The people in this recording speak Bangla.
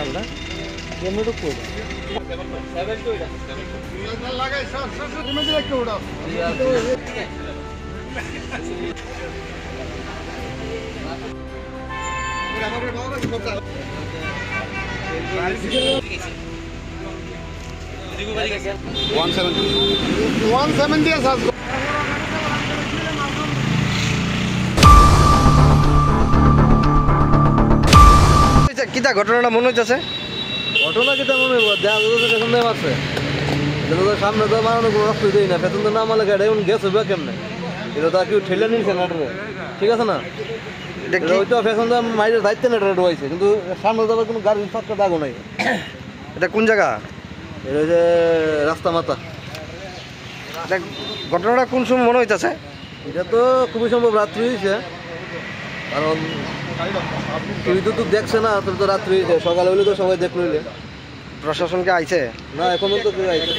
আমরা এমনিটুক করবো কিতা ঘটনাটা মনে হইতেছে ঘটনা কিতা মনে হইব পেছন দিয়ে মারছে সামনে তো মারানো কোনো রক্ত দেই না পেছন তো না মারলে গাড়ি এমন গ্যাস হইবা কেমনে এটা তো কেউ ঠেলে নিয়েছে না ঠিক আছে না ওইটা পেছন দিয়ে মাইরের দায়িত্ব না এটা ঢুকাইছে কিন্তু সামনে যাবার কোনো গাড়ির ফাঁকা দাগও নাই এটা কোন জায়গা এটা হচ্ছে রাস্তা মাথা ঘটনাটা কোন সময় মনে হইতেছে এটা তো খুবই সম্ভব রাত্রি হয়েছে কারণ তুই তো দেখছে না তোর তো রাত্রি হয়েছে সকালে হলে তো সবাই দেখলে প্রশাসনকে আইছে না এখনো তো কেউ আইছে